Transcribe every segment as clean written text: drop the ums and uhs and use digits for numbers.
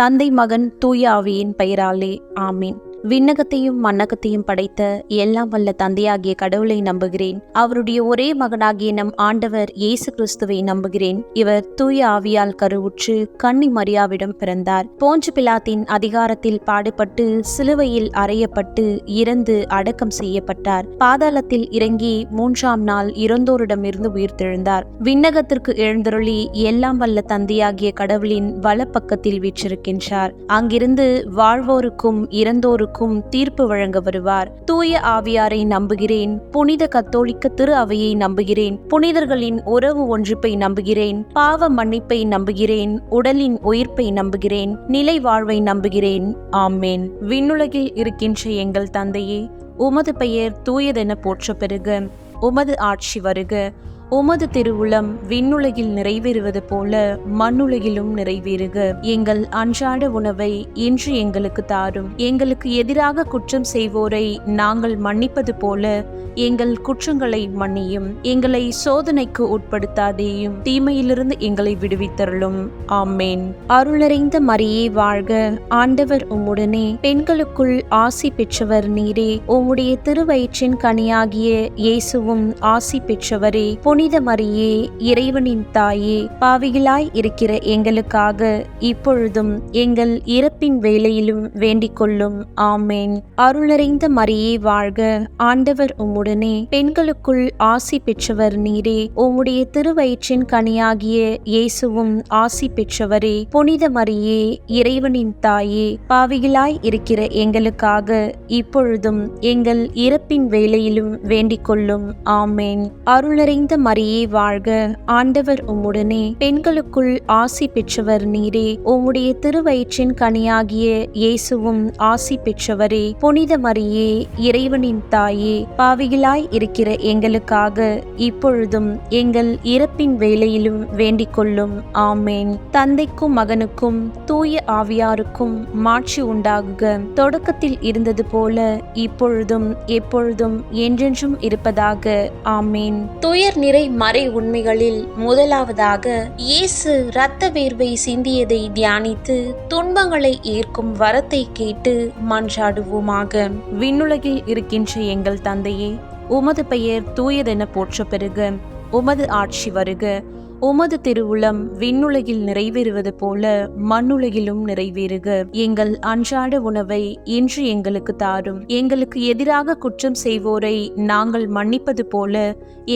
தந்தை, மகன், தூய ஆவியின் பெயராலே ஆமீன். விண்ணகத்தையும் மண்ணகத்தையும் படைத்த எல்லாம் வல்ல தந்தையாகிய கடவுளை நம்புகிறேன். அவருடைய ஒரே மகனாகிய நம் ஆண்டவர் இயேசு கிறிஸ்துவை நம்புகிறேன். இவர் தூய ஆவியால் கருவுற்று கன்னி மரியாவிடம் பிறந்தார். போஞ்சு பிலாத்தின் அதிகாரத்தில் பாடுபட்டு சிலுவையில் அறையப்பட்டு இறந்து அடக்கம் செய்யப்பட்டார். பாதாளத்தில் இறங்கி 3ஆம் நாள் இறந்தோரிடமிருந்து உயிர்த்தெழுந்தார். விண்ணகத்திற்கு எழுந்தருளி எல்லாம் வல்ல தந்தையாகிய கடவுளின் வலப்பக்கத்தில் வீற்றிருக்கின்றார். அங்கிருந்து வாழ்வோருக்கும் இறந்தோருக்கும் தீர்ப்பு வழங்க வருவார். தூய ஆவியாரை நம்புகிறேன். புனித கத்தோலிக்க திரு அவையை நம்புகிறேன். புனிதர்களின் உறவு ஒன்றிப்பை நம்புகிறேன். பாவ மன்னிப்பை நம்புகிறேன். உடலின் உயிர்ப்பை நம்புகிறேன். நிலை வாழ்வை நம்புகிறேன். ஆமேன். விண்ணுலகில் இருக்கின்ற எங்கள் தந்தையே, உமது பெயர் தூயதென போற்ற பெறுக. உமது ஆட்சி வருக. உமது திருவுளம் விண்ணுலகில் நிறைவேறுவது போல மண்ணுலகிலும் நிறைவேறுக. எங்கள் அன்றாட உணவை இன்று எங்களுக்கு தாரும். எங்களுக்கு எதிராக குற்றம் செய்வோரை நாங்கள் மன்னிப்பது போல எங்கள் குற்றங்களை மன்னியும். எங்களை சோதனைக்கு உட்படுத்தாதேயும், தீமையிலிருந்து எங்களை விடுவித்தருளும். ஆமேன். அருளறிந்த மரியே வாழ்க. ஆண்டவர் உம்முடனே. பெண்களுக்குள் ஆசி பெற்றவர் நீரே. உம்முடைய திருவயிற்றின் கனியாகிய இயேசுவும் ஆசி பெற்றவரே. புனித மரியே, இறைவனின் தாயே, பாவிகளாய் இருக்கிற எங்களுக்காக இப்பொழுதும் எங்கள் இறப்பின் வேளையிலும் வேண்டிக் கொள்ளும். ஆமேன். அருளறிந்த மரியே வாழ்க. ஆண்டவர் உம்முடனே. பெண்களுக்குள் ஆசி பெற்றவர் நீரே. உம்முடைய திருவயிற்றின் கனியாகிய இயேசுவும் ஆசி பெற்றவரே. புனித மரியே, இறைவனின் தாயே, பாவிகளாய் இருக்கிற எங்களுக்காக இப்பொழுதும் எங்கள் இறப்பின் வேளையிலும் வேண்டிக் கொள்ளும். ஆமேன். அருளறிந்த மரியே வாழ்க. ஆண்டவர் உம்முடனே. பெண்களுக்குள் ஆசி பெற்றவர் நீரே. உம்முடைய திருவயிற்றின் கனியாகிய இயேசுவும் ஆசி பெற்றவரே. புனித மரியே, இறைவனின் தாயே, பாவிகளாய் இருக்கிற எங்களுக்காக இப்பொழுதும் எங்கள் இறப்பின் வேளையிலும் வேண்டிக் கொள்ளும். ஆமேன். தந்தைக்கும் மகனுக்கும் தூய ஆவியாருக்கும் மாட்சி உண்டாகுக. தொடக்கத்தில் இருந்தது போல இப்பொழுதும் எப்பொழுதும் என்றென்றும் இருப்பதாக. ஆமேன். துயர் நிறை மறை உண்மைகளில் முதலாவதாக இயேசு இரத்த வேர்வை சிந்தியதை தியானித்து துன்பங்களை ஏற்கும் வரத்தை கேட்டு மன்றாடுவோமாக. விண்ணுலகில் இருக்கின்ற எங்கள் தந்தையே, உமது பெயர் தூயதென போற்ற பெறுக. உமது ஆட்சி வருக. உமது திருவுளம் விண்ணுலகில் நிறைவேறுவது போல மண்ணுலகிலும் நிறைவேறுக. எங்கள் அன்றாட உணவை இன்று எங்களுக்கு தாரும். எங்களுக்கு எதிராக குற்றம் செய்வோரை நாங்கள் மன்னிப்பது போல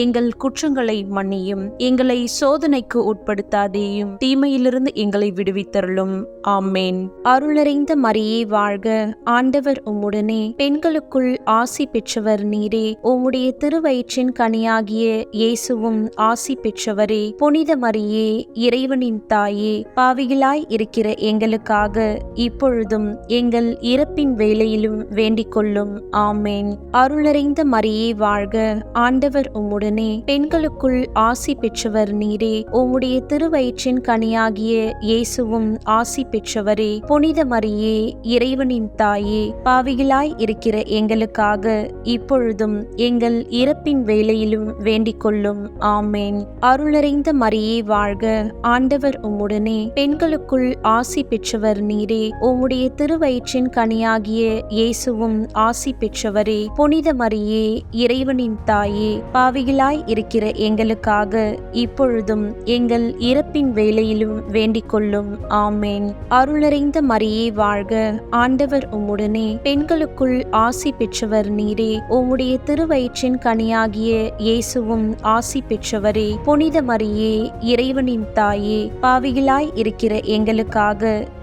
எங்கள் குற்றங்களை மன்னியும். எங்களை சோதனைக்கு உட்படுத்தாதேயும், தீமையிலிருந்து எங்களை விடுவித்தருளும். ஆமேன். அருளறிந்த மரியே வாழ்க. ஆண்டவர் உம்முடனே. பெண்களுக்குள் ஆசி பெற்றவர் நீரே. உம்முடைய திருவயிற்றின் கனியாகிய இயேசுவும் ஆசி பெற்றவரே. புனித மரியே, இறைவனின் தாயே, பாவிகளாய் இருக்கிற எங்களுக்காக இப்பொழுதும் எங்கள் இறப்பின் வேளையிலும் வேண்டிக் கொள்ளும். ஆமேன். அருளறிந்த மரியே வாழ்க. ஆண்டவர் உம்முடனே. பெண்களுக்குள் ஆசி பெற்றவர் நீரே. உம்முடைய திருவயிற்றின் கனியாகிய இயேசுவும் ஆசி பெற்றவரே. புனித மரியே, இறைவனின் தாயே, பாவிகளாய் இருக்கிற எங்களுக்காக இப்பொழுதும் எங்கள் இறப்பின் வேளையிலும் வேண்டிக் கொள்ளும். ஆமேன். அருளறிந்த மரியே வாழ்க. ஆண்டவர் உம்முடனே. பெண்களுக்குள் ஆசி பெற்றவர் நீரே. உம்முடைய திருவயிற்றின் கனியாகிய இயேசுவும் ஆசி பெற்றவரே. புனித மரியே, இறைவனின் தாயே, பாவிகளாய் இருக்கிற எங்களுக்காக இப்பொழுதும் எங்கள் இறப்பின் வேளையிலும் வேண்டிக் கொள்ளும். ஆமேன். அருளறிந்த மரியே வாழ்க. ஆண்டவர் உம்முடனே. பெண்களுக்குள் ஆசி பெற்றவர் நீரே. உம்முடைய திருவயிற்றின் கனியாகிய இயேசுவும் ஆசி பெற்றவரே. புனித மரியே, இறைவனின் தாயே, பாவிகளாய் இருக்கிற எங்களுக்காக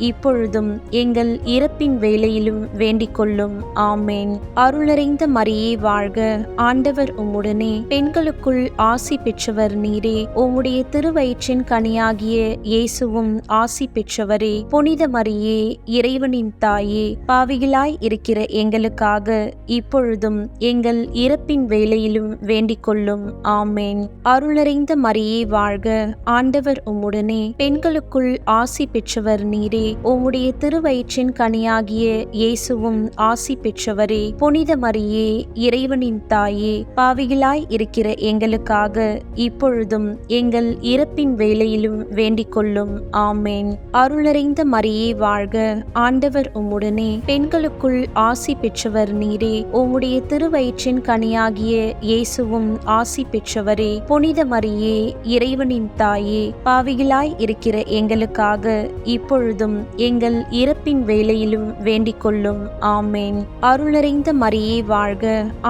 இப்பொழுதும் எங்கள் இறப்பின் வேளையிலும் வேண்டிக் கொள்ளும். ஆமேன். அருளறிந்த மரியே வாழ்க. ஆண்டவர் உம்முடனே. பெண்களுக்குள் ஆசி பெற்றவர் நீரே. உம்முடைய திருவயிற்றின் கனியாகிய இயேசுவும் ஆசி பெற்றவரே. புனித மரியே, இறைவனின் தாயே, பாவிகளாய் இருக்கிற எங்களுக்காக இப்பொழுதும் எங்கள் இறப்பின் வேளையிலும் வேண்டிக் கொள்ளும். ஆமேன். அருளறிந்த மரியே வாழ்க. வாழ்க. ஆண்டவர் உம்முடனே, பெண்களுக்குள் ஆசி பெற்றவர் நீரே. உம்முடைய திருவயிற்றின் கனியாகிய இயேசுவும் ஆசி பெற்றவரே. புனித மரியே, இறைவனின் தாயே, பாவிகளாய் இருக்கிற எங்களுக்காக இப்பொழுதும் எங்கள் இறப்பின் வேளையிலும் வேண்டிக் கொள்ளும். ஆமேன். அருளறிந்த மரியே வாழ்க. ஆண்டவர் உம்முடனே, பெண்களுக்குள் ஆசி பெற்றவர் நீரே. உம்முடைய திருவயிற்றின் கனியாகிய இயேசுவும் ஆசி பெற்றவரே. புனித மரியே, இறைவனின் தாயே, பாவிகளாய் இருக்கிற எங்களுக்காக இப்பொழுதும் எங்கள் இறப்பின் வேளையிலும் வேண்டிக் கொள்ளும். ஆமேன். அருளறிந்த மரியே வாழ்க.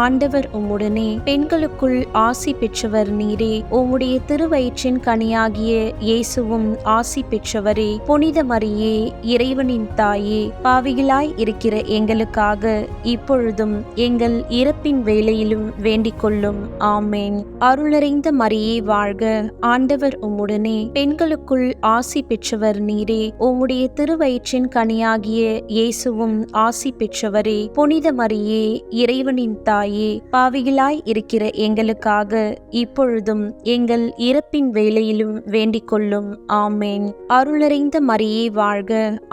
ஆண்டவர் உம்முடனே, பெண்களுக்குள் ஆசி பெற்றவர் நீரே. உம்முடைய திருவயிற்றின் கனியாகிய இயேசுவும் ஆசி பெற்றவரே. புனித மரியே, இறைவனின் தாயே, பாவிகளாய் இருக்கிற எங்களுக்காக இப்பொழுதும் எங்கள் இறப்பின் வேளையிலும் வேண்டிக் கொள்ளும். ஆமேன். அருளறிந்த மரியே வாழ்க. ஆண்டவர் உம்முடனே, பெண்களுக்குள் ஆசி பெற்றவர் நீரே. உம்முடைய திருவயிற்றின் கனியாகிய இயேசுவும் ஆசி பெற்றவரே. புனித மரியே, இறைவனின் தாயே, பாவிகளாய் இருக்கிற எங்களுக்காக இப்பொழுதும் எங்கள் இறப்பின் வேளையிலும் வேண்டிக் கொள்ளும். ஆமேன். அருளறிந்த மரியே வாழ்க.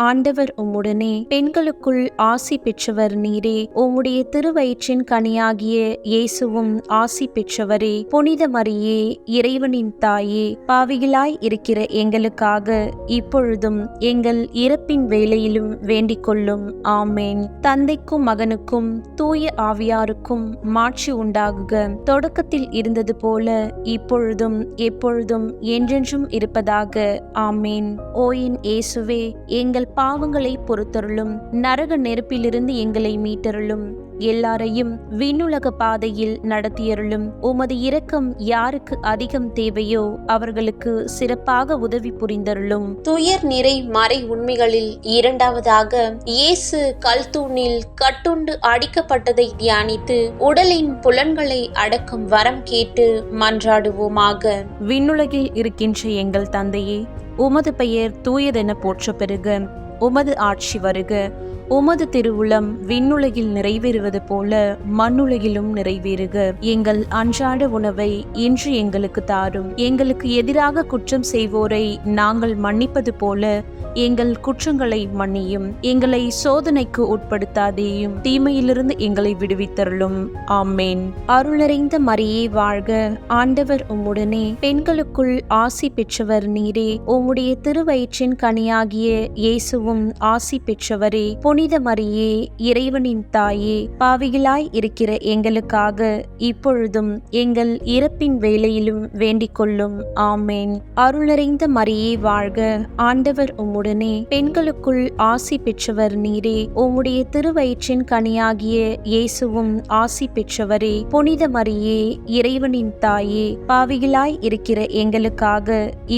ஆண்டவர் உம்முடனே, பெண்களுக்குள் ஆசி பெற்றவர் நீரே. உம்முடைய திருவயிற்றின் கனியாகிய இயேசுவும் ஆசி பெற்றவரே. புனித மரியே, இறைவனின் தாயே, பாவிகளாய் இருக்கிற எங்களுக்காக இப்பொழுதும் எங்கள் இறப்பின் வேளையிலும் வேண்டிக் கொள்ளும். ஆமேன். தந்தைக்கும் மகனுக்கும் தூய ஆவியாருக்கும் மாட்சி உண்டாகுக. தொடக்கத்தில் இருந்தது போல இப்பொழுதும் எப்பொழுதும் என்றென்றும் இருப்பதாக. ஆமேன். ஓ என் இயேசுவே, எங்கள் பாவங்களை பொறுத்தருளும். நரக நெருப்பிலிருந்து எங்களை மீட்டருளும். எல்லாரையும் விண்ணுலக பாதையில் நடத்தியருளும். உமது இரக்கம் யாருக்கு அதிகம் தேவையோ அவர்களுக்கு சிறப்பாக உதவி புரிந்தருளும். துயர் நிறை மறை உண்மைகளில் இரண்டாவதாக, இயேசு கல்தூணில் கட்டுண்டு அடிக்கப்பட்டதை தியானித்து உடலின் புலன்களை அடக்கும் வரம் கேட்டு மன்றாடுவோமாக. விண்ணுலகில் இருக்கின்ற எங்கள் தந்தையே, உமது பெயர் தூயதென போற்ற பெறுக. உமது ஆட்சி வருக. உமது திருவுளம் விண்ணுலகில் நிறைவேறுவது போல மண்ணுலகிலும் நிறைவேறுக. எங்கள் அன்றாட உணவை இன்று எங்களுக்கு தாரும். எங்களுக்கு எதிராக குற்றம் செய்வோரை நாங்கள் மன்னிப்பது போல எங்கள் குற்றங்களை மன்னியும். எங்களை சோதனைக்கு உட்படுத்தாதேயும், தீமையிலிருந்து எங்களை விடுவித்தருளும். ஆமேன். அருளறிந்த மரியே வாழ்க. ஆண்டவர் உம்முடனே, பெண்களுக்குள் ஆசி பெற்றவர் நீரே. உம்முடைய திருவயிற்றின் கனியாகிய இயேசுவும் ஆசி பெற்றவரே. புனித மரியே, இறைவனின் தாயே, பாவிகளாய் இருக்கிற எங்களுக்காக இப்பொழுதும் எங்கள் இறப்பின் வேளையிலும் வேண்டிக் கொள்ளும். ஆமேன். அருளறிந்த மரியே வாழ்க. ஆண்டவர் உம்முடனே, பெண்களுக்குள் ஆசி பெற்றவர் நீரே. உம்முடைய திருவயிற்றின் கனியாகிய இயேசுவும் ஆசி பெற்றவரே. புனித மரியே, இறைவனின் தாயே, பாவிகளாய் இருக்கிற எங்களுக்காக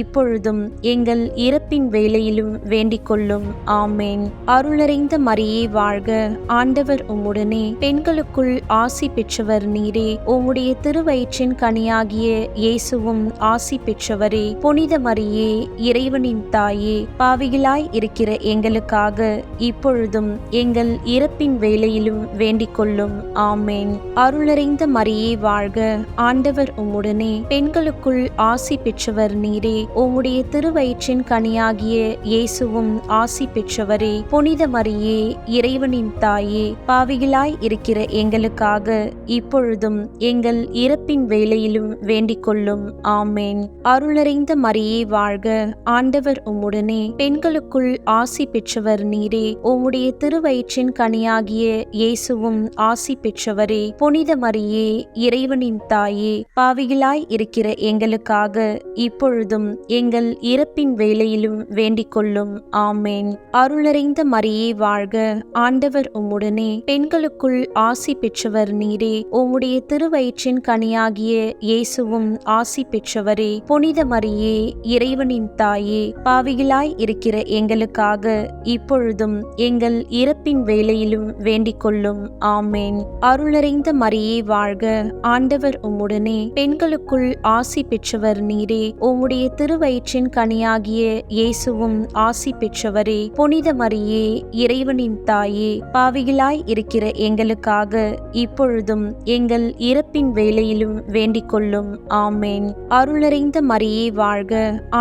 இப்பொழுதும் எங்கள் இறப்பின் வேளையிலும் வேண்டிக் கொள்ளும். ஆமேன். அருளறிந்த மரியே வாழ்க. ஆண்டவர் உம்முடனே, பெண்களுக்குள் ஆசி பெற்றவர் நீரே. உம்முடைய திருவயிற்றின் கனியாகிய இயேசுவும் ஆசி பெற்றவரே. புனித மரியே, இறைவனின் தாயே, பாவிகளாய் இருக்கிற எங்களுக்காக இப்பொழுதும் எங்கள் இறப்பின் வேளையிலும் வேண்டிக் கொள்ளும். ஆமேன். அருளறிந்த மரியே வாழ்க. ஆண்டவர் உம்முடனே, பெண்களுக்குள் ஆசி பெற்றவர் நீரே. உம்முடைய திருவயிற்றின் கனியாகிய இயேசுவும் ஆசி பெற்றவரே. புனித மரியே, இறைவனின் தாயே, பாவிகளாய் இருக்கிற எங்களுக்காக இப்பொழுதும் எங்கள் இறப்பின் வேளையிலும் வேண்டிக் கொள்ளும். ஆமேன். அருளறிந்த மரியே வாழ்க. ஆண்டவர் உம்முடனே, பெண்களுக்குள் ஆசி பெற்றவர் நீரே. உம்முடைய திருவயிற்றின் கனியாகிய இயேசுவும் ஆசி பெற்றவரே. புனித மரியே, இறைவனின் தாயே, பாவிகளாய் இருக்கிற எங்களுக்காக இப்பொழுதும் எங்கள் இறப்பின் வேளையிலும் வேண்டிக் கொள்ளும். ஆமேன். அருளறிந்த மரியே வாழ்க. ஆண்டவர் உம்முடனே, பெண்களுக்குள் ஆசி பெற்றவர் நீரே. உம்முடைய திருவயிற்றின் கனியாகிய இயேசுவும் ஆசி பெற்றவரே. புனித மரியே, இறைவனின் தாயே, பாவிகளாய் இருக்கிற எங்களுக்காக இப்பொழுதும் எங்கள் இறப்பின் வேளையிலும் வேண்டிக் கொள்ளும். ஆமேன். அருளறிந்த மரியே வாழ்க. ஆண்டவர் உம்முடனே, பெண்களுக்குள் ஆசி பெற்றவர் நீரே. உம்முடைய திருவயிற்றின் கனியாகிய இயேசுவும் ஆசி பெற்றவரே. புனித மரியே, இறைவனின் இறைவனின் தாயே, பாவிகளாய் இருக்கிற எங்களுக்காக இப்பொழுதும் எங்கள் இறப்பின் வேளையிலும் வேண்டிக் கொள்ளும். ஆமேன். அருளறிந்த மரியே வாழ்க,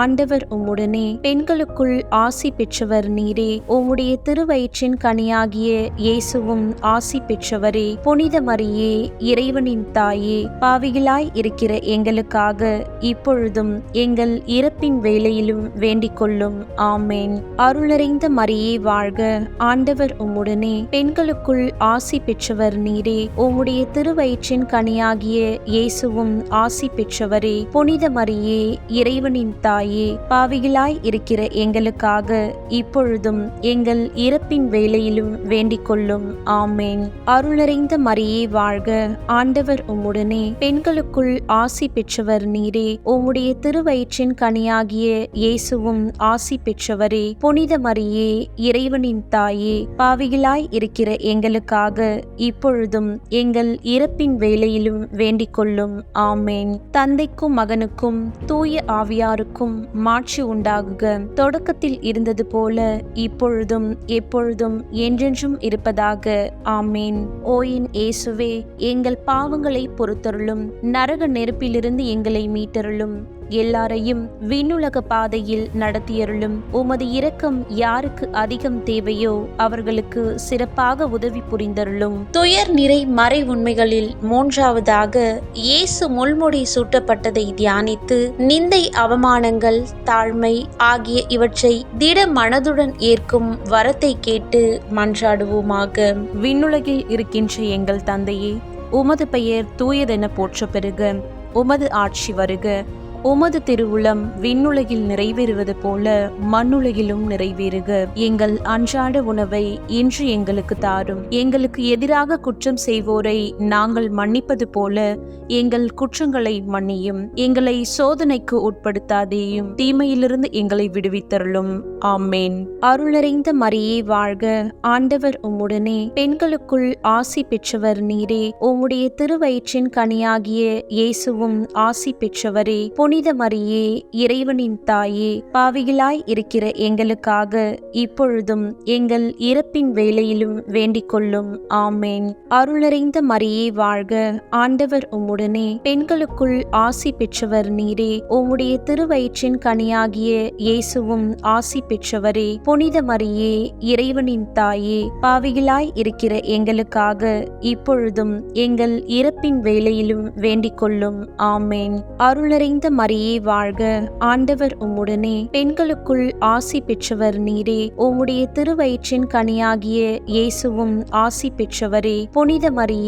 ஆண்டவர் உம்முடனே, பெண்களுக்குள் ஆசி பெற்றவர் நீரே. உம்முடைய திருவயிற்றின் கனியாகிய இயேசுவும் ஆசி பெற்றவரே. புனித மரியே, இறைவனின் தாயே, பாவிகளாய் இருக்கிற எங்களுக்காக இப்பொழுதும் எங்கள் இறப்பின் வேளையிலும் வேண்டிக் கொள்ளும். ஆமேன். அருளறிந்த மரியே வாழ்க, ஆண்டவர் உம்முடனே, பெண்களுக்குள் ஆசி பெற்றவர் நீரே. உம்முடைய திருவயிற்றின் கனியாகிய இயேசுவும் ஆசி பெற்றவரே. புனித மரியே, இறைவனின் தாயே, பாவிகளாய் இருக்கிற எங்களுக்காக இப்பொழுதும் எங்கள் இறப்பின் வேளையிலும் வேண்டிக் கொள்ளும். ஆமேன். அருளறிந்த மரியே வாழ்க, ஆண்டவர் உம்முடனே, பெண்களுக்குள் ஆசி பெற்றவர் நீரே. உம்முடைய திருவயிற்றின் கனியாகிய இயேசுவும் ஆசி பெற்றவரே. புனித மரியே, இறைவனின் தாயே, பாவிகளாய் இருக்கிற எங்களுக்காக இப்பொழுதும் எங்கள் இறப்பின் வேளையிலும் வேண்டிக் கொள்ளும். ஆமேன். தந்தைக்கும் மகனுக்கும் தூய ஆவியாருக்கும் மாட்சி உண்டாகுக. தொடக்கத்தில் இருந்தது போல இப்பொழுதும் எப்பொழுதும் என்றென்றும் இருப்பதாக. ஆமேன். ஓ என் இயேசுவே, எங்கள் பாவங்களை பொறுத்தருளும். நரக நெருப்பிலிருந்து எங்களை மீட்டருளும். எல்லாரையும் விண்ணுலக பாதையில் நடத்தியருளும். உமது இரக்கம் யாருக்கு அதிகம் தேவையோ அவர்களுக்கு சிறப்பாக உதவி புரிந்தருளும். துயர் நிறை மறை உண்மைகளில் மூன்றாவதாக இயேசு முள்முடி சூட்டப்பட்டதை தியானித்து நிந்தை, அவமானங்கள், தாழ்மை ஆகிய இவற்றை திட மனதுடன் ஏற்கும் வரத்தை கேட்டு மன்றாடுவோமாக. விண்ணுலகில் இருக்கின்ற எங்கள் தந்தையே, உமது பெயர் தூயதென போற்ற பெறுக. உமது ஆட்சி வருக. உமது திருவுளம் விண்ணுலகில் நிறைவேறுவது போல மண்ணுலகிலும் நிறைவேறுக. எங்கள் அன்றாட உணவை இன்று எங்களுக்கு தாரும். எங்களுக்கு எதிராக குற்றம் செய்வோரை நாங்கள் மன்னிப்பது போல எங்கள் குற்றங்களை மன்னியும். எங்களை சோதனைக்கு உட்படுத்தாதேயும், தீமையிலிருந்து எங்களை விடுவித்தருளும். ஆமேன். அருளறிந்த மரியே வாழ்க, ஆண்டவர் உம்முடனே, பெண்களுக்குள் ஆசி பெற்றவர் நீரே. உம்முடைய திருவயிற்றின் கனியாகிய இயேசுவும் ஆசி பெற்றவரே. புனித மரியே, இறைவனின் தாயே, பாவிகளாய் இருக்கிற எங்களுக்காக இப்பொழுதும் எங்கள் இறப்பின் வேளையிலும் வேண்டிக் கொள்ளும். ஆமேன். அருளறிந்த மரியே வாழ்க, ஆண்டவர் உம்முடனே, பெண்களுக்குள் ஆசி பெற்றவர் நீரே. உம்முடைய திருவயிற்றின் கனியாகிய இயேசுவும் ஆசி பெற்றவரே. புனித மரியே, இறைவனின் தாயே, பாவிகளாய் இருக்கிற எங்களுக்காக இப்பொழுதும் எங்கள் இறப்பின் வேளையிலும் வேண்டிக் கொள்ளும். ஆமேன். அருளறிந்த மரியே வாழ்க, ஆண்டவர் உம்முடனே, பெண்களுக்குள் ஆசி பெற்றவர் நீரே. உம்முடைய திருவயிற்றின் கனியாகிய இயேசுவும் ஆசி பெற்றவரே. புனித மரியே,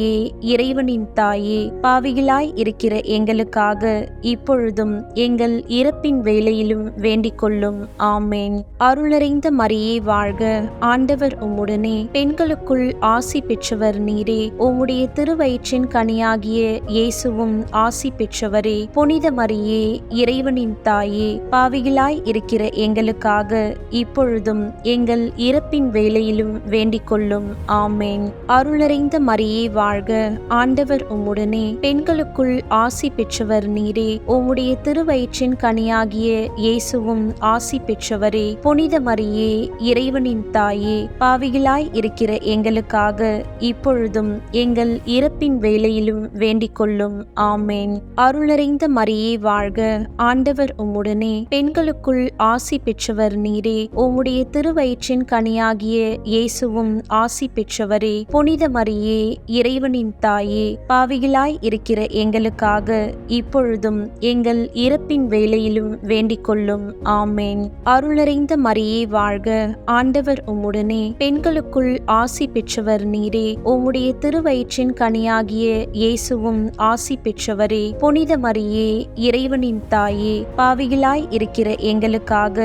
இறைவனின் தாயே, பாவிகளாய் இருக்கிற எங்களுக்காக இப்பொழுதும் எங்கள் இறப்பின் வேளையிலும் வேண்டிக் கொள்ளும். ஆமேன். அருளறிந்த மரியே வாழ்க, ஆண்டவர் உம்முடனே, பெண்களுக்குள் ஆசி பெற்றவர் நீரே. உம்முடைய திருவயிற்றின் கனியாகிய இயேசுவும் ஆசி பெற்றவரே. புனித மரியே, இறைவனின் தாயே, பாவிகளாய் இருக்கிற எங்களுக்காக இப்பொழுதும் எங்கள் இறப்பின் வேளையிலும் வேண்டிக் கொள்ளும். ஆமேன். அருளறிந்த மரியே வாழ்க, ஆண்டவர் உம்முடனே, பெண்களுக்குள் ஆசி பெற்றவர் நீரே. உம்முடைய திருவயிற்றின் கனியாகிய இயேசுவும் ஆசி பெற்றவரே. புனித மரியே, இறைவனின் தாயே, பாவிகளாய் இருக்கிற எங்களுக்காக இப்பொழுதும் எங்கள் இறப்பின் வேளையிலும் வேண்டிக் கொள்ளும். ஆமேன். அருளறிந்த மரியே வாழ்க, ஆண்டவர் உம்முடனே, பெண்களுக்குள் ஆசி பெற்றவர் நீரே. உம்முடைய திருவயிற்றின் கனியாகிய இயேசுவும் ஆசி பெற்றவரே. புனித மரியே, இறைவனின் தாயே, பாவிகளாய் இருக்கிற எங்களுக்காக இப்பொழுதும் எங்கள் இறப்பின் வேளையிலும் வேண்டிக் கொள்ளும். ஆமேன். அருளறிந்த மரியே வாழ்க, ஆண்டவர் உம்முடனே, பெண்களுக்குள் ஆசி பெற்றவர் நீரே. உம்முடைய திருவயிற்றின் கனியாகிய இயேசுவும் ஆசி பெற்றவரே. புனித மரியே, இறைவனின் தாயே, பாவிகளாய் இருக்கிற எங்களுக்காக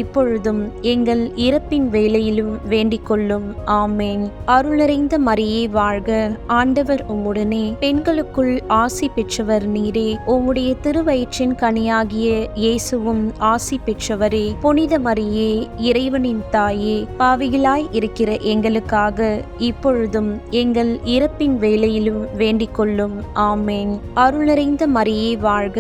இப்பொழுதும் எங்கள் இறப்பின் வேளையிலும் வேண்டிக் கொள்ளும். ஆமேன். அருளறிந்த மரியே வாழ்க, ஆண்டவர் உம்முடனே, பெண்களுக்குள் ஆசி பெற்றவர் நீரே. உம்முடைய திருவயிற்றின் கனியாகிய இயேசுவும் ஆசி பெற்றவரே. புனித மரியே, இறைவனின் தாயே, பாவிகளாய் இருக்கிற எங்களுக்காக இப்பொழுதும் எங்கள் இறப்பின் வேளையிலும் வேண்டிக் கொள்ளும். ஆமேன். அருளறிந்த மரியே வாழ்க,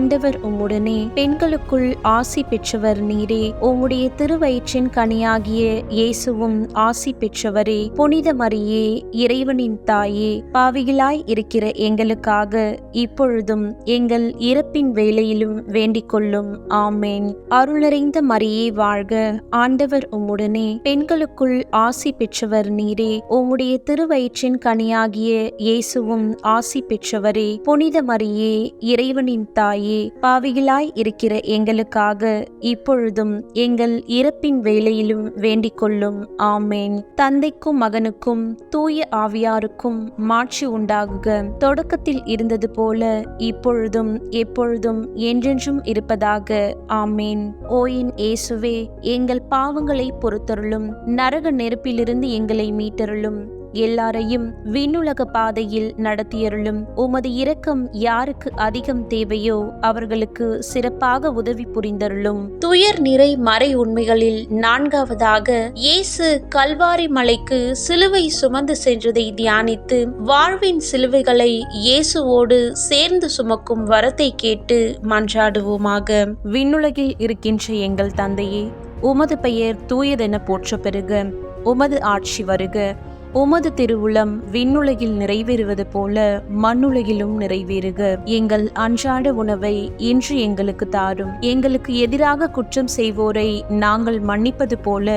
ஆண்டவர் உம்முடனே பெண்களுக்குள் ஆசி பெற்றவர் நீரே. உம்முடைய திருவயிற்றின் கனியாகிய இயேசுவும் ஆசி பெற்றவரே. புனித மரியே, இறைவனின் தாயே, பாவிகளாய் இருக்கிற எங்களுக்காக இப்பொழுதும் எங்கள் இறப்பின் வேளையிலும் வேண்டிக் கொள்ளும். ஆமேன். அருளறிந்த மரியே வாழ்க. ஆண்டவர் உம்முடனே பெண்களுக்குள் ஆசி பெற்றவர் நீரே. உம்முடைய திருவயிற்றின் கனியாகிய இயேசுவும் ஆசி பெற்றவரே. புனித மரியே, இறைவனின் தாயே, பாவிகளாய் இருக்கிற எங்களுக்காக இப்பொழுதும் எங்கள் இறப்பின் வேளையிலும் வேண்டிக் கொள்ளும். ஆமேன். தந்தைக்கும் மகனுக்கும் தூய ஆவியாருக்கும் மாட்சி உண்டாகுக. தொடக்கத்தில் இருந்தது போல இப்பொழுதும் எப்பொழுதும் என்றென்றும் இருப்பதாக. ஆமேன். ஓயின் இயேசுவே, எங்கள் பாவங்களை பொறுத்தருளும். நரக நெருப்பிலிருந்து எங்களை மீட்டருளும். எல்லாரையும் விண்ணுலக பாதையில் நடத்தியருளும். உமது இரக்கம் யாருக்கு அதிகம் தேவையோ அவர்களுக்கு சிறப்பாக உதவி புரிந்தருளும். துயர் நிறை மறை உண்மைகளில் நான்காவதாக, இயேசு கல்வாரி மலைக்கு சிலுவை சுமந்து சென்றதை தியானித்து வாழ்வின் சிலுவைகளை இயேசுவோடு சேர்ந்து சுமக்கும் வரத்தை கேட்டு மன்றாடுவோமாக. விண்ணுலகில் இருக்கின்ற எங்கள் தந்தையே, உமது பெயர் தூயதென போற்ற பெறுக. உமது ஆட்சி வருக. உமது திருவுளம் விண்ணுலகில் நிறைவேறுவது போல மண்ணுலகிலும் நிறைவேறுக. எங்கள் அன்றாட உணவை இன்று எங்களுக்கு தாரும். எங்களுக்கு எதிராக குற்றம் செய்வோரை நாங்கள் மன்னிப்பது போல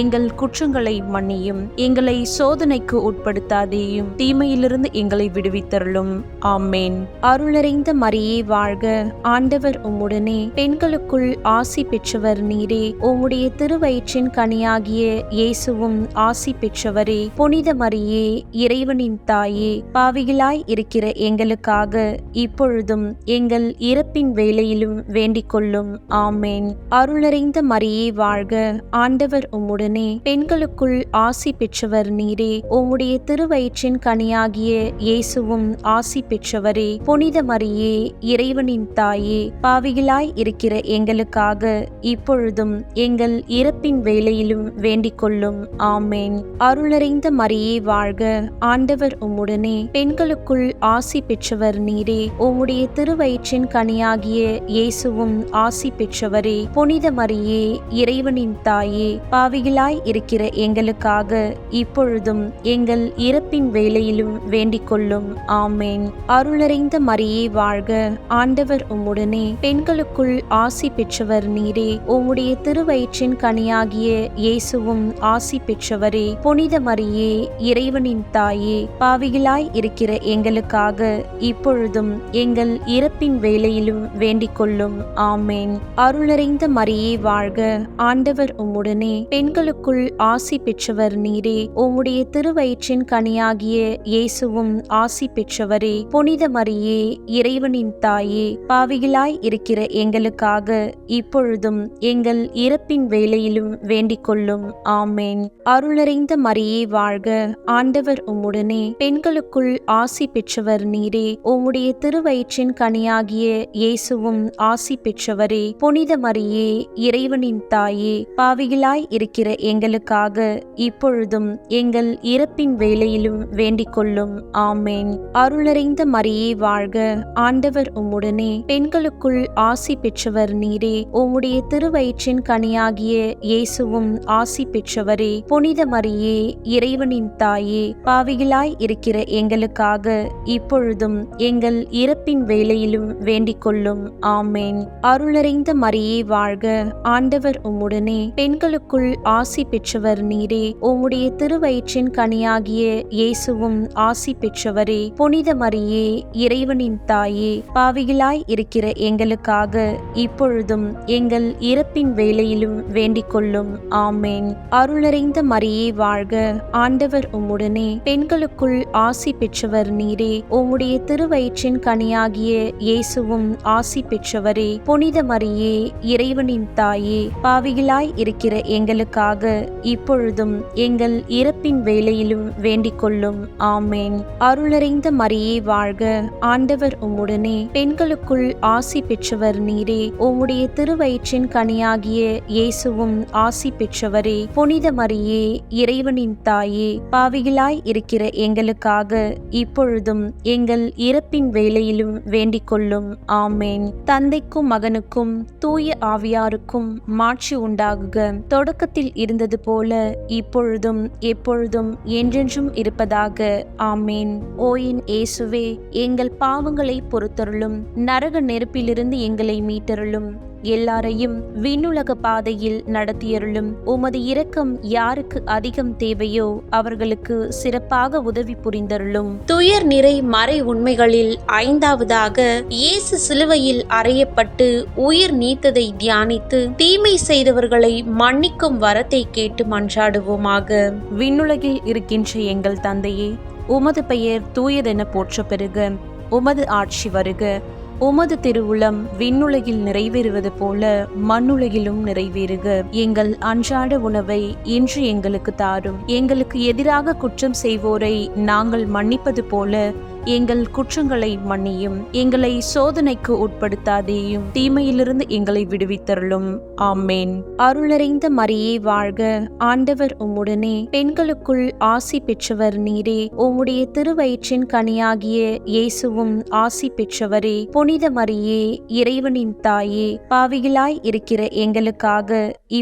எங்கள் குற்றங்களை மன்னியும். எங்களை சோதனைக்கு உட்படுத்தாதேயும், தீமையிலிருந்து எங்களை விடுவித்தருளும். ஆமேன். அருளறிந்த மரியே வாழ்க. ஆண்டவர் உம்முடனே பெண்களுக்குள் ஆசி பெற்றவர் நீரே. உம்முடைய திருவயிற்றின் கனியாகிய இயேசுவும் ஆசி பெற்றவரே. புனித மரியே, இறைவனின் தாயே, பாவிகளாய் இருக்கிற எங்களுக்காக இப்பொழுதும் எங்கள் இறப்பின் வேளையிலும் வேண்டிக் கொள்ளும். ஆமேன். அருளறிந்த மரியே வாழ்க. ஆண்டவர் உம்முடனே பெண்களுக்குள் ஆசி பெற்றவர் நீரே. உம்முடைய திருவயிற்றின் கனியாகிய இயேசுவும் ஆசி பெற்றவரே. புனித மரியே, இறைவனின் தாயே, பாவிகளாய் இருக்கிற எங்களுக்காக இப்பொழுதும் எங்கள் இறப்பின் வேளையிலும் வேண்டிக் கொள்ளும். ஆமேன். அருளறிந்த மரியே வாழ்க. ஆண்டவர் உம்முடனே பெண்களுக்குள் ஆசி பெற்றவர் நீரே. உம்முடைய திருவயிற்றின் கனியாகிய இயேசுவும் ஆசி பெற்றவரே. புனித மரியே, இறைவனின் தாயே, பாவிகளாய் இருக்கிற எங்களுக்காக இப்பொழுதும் எங்கள் இறப்பின் வேளையிலும் வேண்டிக் கொள்ளும். ஆமேன். அருளறிந்த மரியே வாழ்க. ஆண்டவர் உம்முடனே பெண்களுக்குள் ஆசி பெற்றவர் நீரே. உம்முடைய திருவயிற்றின் கனியாகிய இயேசுவும் ஆசி பெற்றவரே. புனித மரியே, இறைவனின் தாயே, பாவிகளாய் இருக்கிற எங்களுக்காக இப்பொழுதும் எங்கள் இறப்பின் வேளையிலும் வேண்டிக் கொள்ளும். ஆமேன். அருளறிந்த மரியே வாழ்க. ஆண்டவர் உம்முடனே பெண்களுக்குள் ஆசி பெற்றவர் நீரே. உம்முடைய திருவயிற்றின் கனியாகிய இயேசுவும் ஆசி பெற்றவரே. புனித மரியே, இறைவனின் தாயே, பாவிகளாய் இருக்கிற எங்களுக்காக இப்பொழுதும் எங்கள் இறப்பின் வேளையிலும் வேண்டிக் கொள்ளும். ஆமேன். அருளறிந்த மரியே வாழ்க. ஆண்டவர் உம்முடனே பெண்களுக்குள் ஆசி பெற்றவர் நீரே. உம்முடைய திருவயிற்றின் கனியாகிய இயேசுவும் ஆசி பெற்றவரே. புனித மரியே, இறைவனின் தாயே, பாவிகளாய் இருக்கிற எங்களுக்காக இப்பொழுதும் எங்கள் இறப்பின் வேளையிலும் வேண்டிக் கொள்ளும். ஆமேன். அருளறிந்த மரியே வாழ்க. ஆண்டவர் உம்முடனே பெண்களுக்குள் ஆசி பெற்றவர் நீரே. உம்முடைய திருவயிற்றின் கனியாகிய இயேசுவும் ஆசி பெற்றவரே. புனித மரியே, இறைவனின் தாயே, பாவிகளாய் இருக்கிற எங்களுக்காக இப்பொழுதும் எங்கள் இறப்பின் வேளையிலும் வேண்டிக் கொள்ளும். ஆமேன். அருளறிந்த மரியே வாழ்க. ஆண்டவர் உம்முடனே பெண்களுக்குள் ஆசி பெற்றவர் நீரே. உம்முடைய திருவயிற்றின் கனியாகிய இயேசுவும் ஆசி பெற்றவரே. புனித மரியே, இறைவனின் தாயே, பாவிகளாய் இருக்கிற எங்களுக்காக இப்பொழுதும் எங்கள் இறப்பின் வேளையிலும் வேண்டிக் கொள்ளும். ஆமேன். அருளறிந்த மரியே வாழ்க. ஆண்டவர் உம்முடனே பெண்களுக்குள் ஆசி பெற்றவர் நீரே. உம்முடைய திருவயிற்றின் கனியாகிய இயேசுவும் ஆசி பெற்றவரே. புனித மரியே, இறைவனின் தாயே, பாவிகளாய் இருக்கிற எங்களுக்காக எங்களுக்காக இப்பொழுதும் எங்கள் இறப்பின் வேளையிலும் வேண்டிக் கொள்ளும். ஆமேன். அருளறிந்த மரியே வாழ்க, ஆண்டவர் உம்முடனே, பெண்களுக்குள் ஆசி பெற்றவர் நீரே. உம்முடைய திருவயிற்றின் கனியாகிய இயேசுவும் ஆசி பெற்றவரே. புனித மரியே, இறைவனின் தாயே, பாவிகளாய் இருக்கிற எங்களுக்காக இப்பொழுதும் எங்கள் இறப்பின் வேளையிலும் வேண்டிக் கொள்ளும். ஆமேன். தந்தைக்கும் மகனுக்கும் தூய ஆவியாருக்கும் மாட்சி உண்டாகுக. தொடக்கத்தில் இருந்தது போல இப்பொழுதும் எப்பொழுதும் என்றென்றும் இருப்பதாக. ஆமேன். ஓ என் இயேசுவே, எங்கள் பாவங்களை பொறுத்தருளும், நரக நெருப்பிலிருந்து எங்களை மீட்டருளும், எல்லாரையும் விண்ணுலக பாதையில் நடத்தியருளும். உமது இரக்கம் யாருக்கு அதிகம் தேவையோ அவர்களுக்கு சிறப்பாக உதவி புரிந்தருளும். துயர் நிறை மறை உண்மைகளில் ஐந்தாவதாக, இயேசு சிலுவையில் அறையப்பட்டு உயிர் நீத்ததை தியானித்து தீமை செய்தவர்களை மன்னிக்கும் வரத்தை கேட்டு மன்றாடுவோமாக. விண்ணுலகில் இருக்கின்ற எங்கள் தந்தையே, உமது பெயர் தூயதென போற்ற பெறுக. உமது ஆட்சி வருக. உமது திருவுளம் விண்ணுலகில் நிறைவேறுவது போல மண்ணுலகிலும் நிறைவேறுக. எங்கள் அன்றாட உணவை இன்று எங்களுக்கு தாரும். எங்களுக்கு எதிராக குற்றம் செய்வோரை நாங்கள் மன்னிப்பது போல எங்கள் குற்றங்களை மன்னியும். எங்களை சோதனைக்கு உட்படுத்தாதேயும், தீமையிலிருந்து எங்களை விடுவித்தருளும். ஆமேன். அருளறிந்த மரியே வாழ்க, ஆண்டவர் உம்முடனே, பெண்களுக்குள் ஆசி பெற்றவர் நீரே. உம்முடைய திருவயிற்றின் கனியாகிய இயேசுவும் ஆசி பெற்றவரே. புனித மரியே, இறைவனின் தாயே, பாவிகளாய் இருக்கிற எங்களுக்காக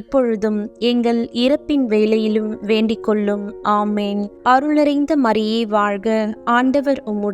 இப்பொழுதும் எங்கள் இறப்பின் வேளையிலும் வேண்டிக் கொள்ளும். ஆமேன். அருளறிந்த மரியே வாழ்க, ஆண்டவர் உம்முடனே,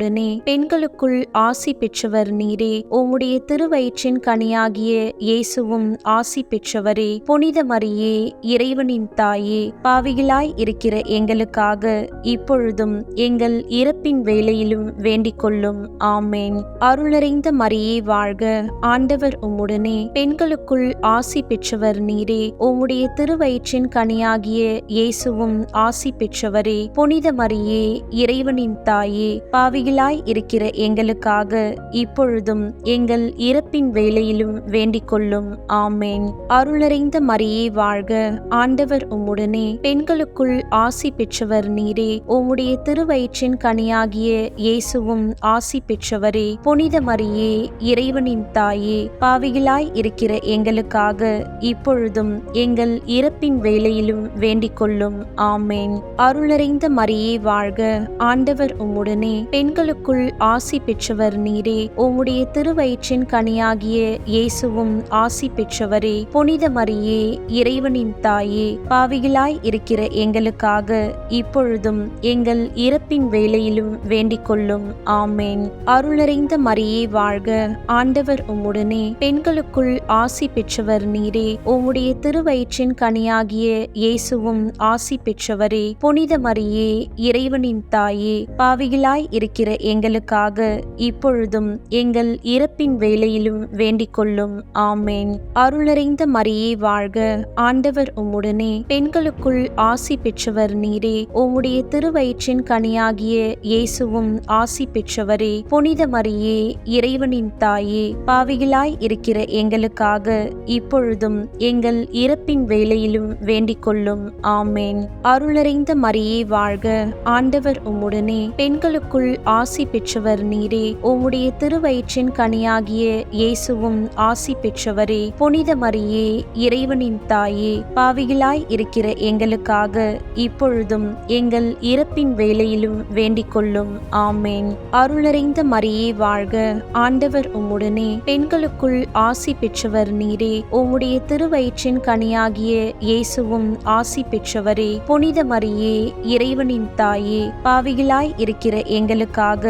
பெண்களுக்குள் ஆசி பெற்றவர் நீரே. உம்முடைய திருவயிற்றின் கனியாகிய இயேசுவும் ஆசி பெற்றவரே. புனித மரியே, இறைவனின் தாயே, பாவிகளாய் இருக்கிற எங்களுக்காக இப்பொழுதும் எங்கள் இறப்பின் வேளையிலும் வேண்டிக் கொள்ளும். ஆமேன். அருளறிந்த மரியே வாழ்க, ஆண்டவர் உம்முடனே, பெண்களுக்குள் ஆசி பெற்றவர் நீரே. உம்முடைய திருவயிற்றின் கனியாகிய இயேசுவும் ஆசி பெற்றவரே. புனித மரியே, இறைவனின் தாயே, பாவிகளாய் இருக்கிற எங்களுக்காக இப்பொழுதும் எங்கள் இறப்பின் வேளையிலும் வேண்டிக் கொள்ளும். ஆமேன். அருளறிந்த மரியே வாழ்க, ஆண்டவர் உம்முடனே, பெண்களுக்குள் ஆசி பெற்றவர் நீரே. உம்முடைய திருவயிற்றின் கனியாகிய இயேசுவும் ஆசி பெற்றவரே. புனித மரியே, இறைவனின் தாயே, பாவிகளாய் இருக்கிற எங்களுக்காக இப்பொழுதும் எங்கள் இறப்பின் வேளையிலும் வேண்டிக் கொள்ளும். ஆமேன். அருளறிந்த மரியே வாழ்க, ஆண்டவர் உம்முடனே, பெண்களுக்குள் ஆசி பெற்றவர் நீரே. உம்முடைய திருவயிற்றின் கனியாகிய இயேசுவும் ஆசி பெற்றவரே. புனித மரியே, இறைவனின் தாயே, பாவிகளாய் இருக்கிற எங்களுக்காக இப்பொழுதும் எங்கள் இறப்பின் வேளையிலும் வேண்டிக் கொள்ளும். ஆமேன். அருளறிந்த மரியே வாழ்க, ஆண்டவர் உம்முடனே, பெண்களுக்குள் ஆசி பெற்றவர் நீரே. உம்முடைய திருவயிற்றின் கனியாகிய இயேசுவும் ஆசி பெற்றவரே. புனித மரியே, இறைவனின் தாயே, பாவிகளாய் இருக்கிற எங்களுக்காக இப்பொழுதும் எங்கள் இறப்பின் வேளையிலும் வேண்டிக் கொள்ளும். ஆமேன். அருளறிந்த மரியே வாழ்க, ஆண்டவர் உம்முடனே, பெண்களுக்குள் ஆசி பெற்றவர் நீரே. உம்முடைய திருவயிற்றின் கனியாகிய இயேசுவும் ஆசி பெற்றவரே. புனித மரியே, இறைவனின் தாயே, பாவிகளாய் இருக்கிற எங்களுக்காக இப்பொழுதும் எங்கள் இறப்பின் வேளையிலும் வேண்டிக் கொள்ளும். ஆமேன். அருளறிந்த மரியே வாழ்க, ஆண்டவர் உம்முடனே, பெண்களுக்குள் ஆசி பெற்றவர் நீரே. உம்முடைய திருவயிற்றின் கனியாகிய இயேசுவும் ஆசி பெற்றவரே. புனித மரியே, இறைவனின் தாயே, பாவிகளாய் இருக்கிற எங்களுக்காக இப்பொழுதும் எங்கள் இறப்பின் வேளையிலும் வேண்டிக் கொள்ளும். ஆமேன். அருளறிந்த மரியே வாழ்க, ஆண்டவர் உம்முடனே, பெண்களுக்குள் ஆசி பெற்றவர் நீரே. உம்முடைய திருவயிற்றின் கனியாகிய இயேசுவும் ஆசி பெற்றவரே. புனித மரியே, இறைவனின் தாயே, பாவிகளாய் இருக்கிற எங்களுக்காக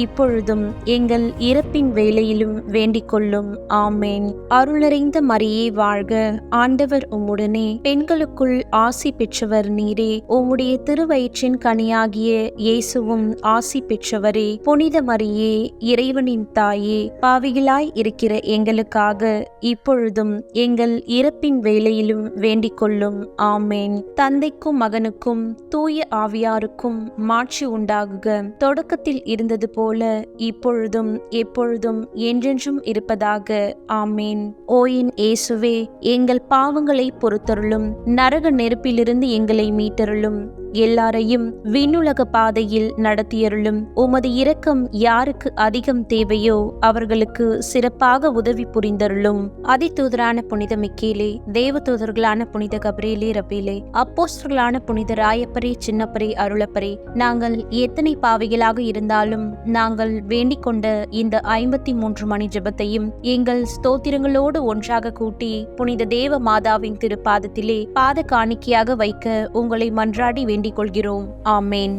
இப்பொழுதும் எங்கள் இறப்பின் வேளையிலும் வேண்டிக் கொள்ளும். ஆமேன். அருளறிந்த மரியே வாழ்க, ஆண்டவர் உம்முடனே, பெண்களுக்குள் ஆசி பெற்றவர் நீரே. உம்முடைய திருவயிற்றின் கனியாகிய இயேசுவும் ஆசி பெற்றவரே. புனித மரியே, இறைவனின் தாயே, பாவிகளாய் இருக்கிற எங்களுக்காக இப்பொழுதும் எங்கள் இறப்பின் வேளையிலும் வேண்டிக் கொள்ளும். ஆமேன். தந்தைக்கும் மகனுக்கும் தூய ஆவியாருக்கும் மாட்சி உண்டாகுக. தொடக்கத்தில் துவக்கத்தில் இருந்தது போல இப்பொழுதும் எப்பொழுதும் என்றென்றும் இருப்பதாக. ஆமேன். ஓ என் இயேசுவே, எங்கள் பாவங்களை பொறுத்தருளும், நரக நெருப்பிலிருந்து எங்களை மீட்டருளும், எல்லாரையும் விண்ணுலக பாதையில் நடத்தியருளும். உமது இரக்கம் யாருக்கு அதிகம் தேவையோ அவர்களுக்கு சிறப்பாக உதவி புரிந்தருளும். அதிதூதரான புனித மிக்கேலே, தேவதூதர்களான புனித கபிரியேலே ரபேலே, அப்போஸ்தலர்களான புனித ராயப்பரே, சின்னப்பரே, அருளப்பரே, நாங்கள் எத்தனை பாவிகளாக இருந்தாலும் நாங்கள் வேண்டிக் கொண்ட இந்த 53 மணி ஜெபத்தையும் எங்கள் ஸ்தோத்திரங்களோடு ஒன்றாக கூட்டி புனித தேவ மாதாவின் திருப்பாதத்திலே பாத காணிக்கையாக வைக்க உங்களை மன்றாடி வேண்டிக் கொள்கிறோம். ஆமேன்.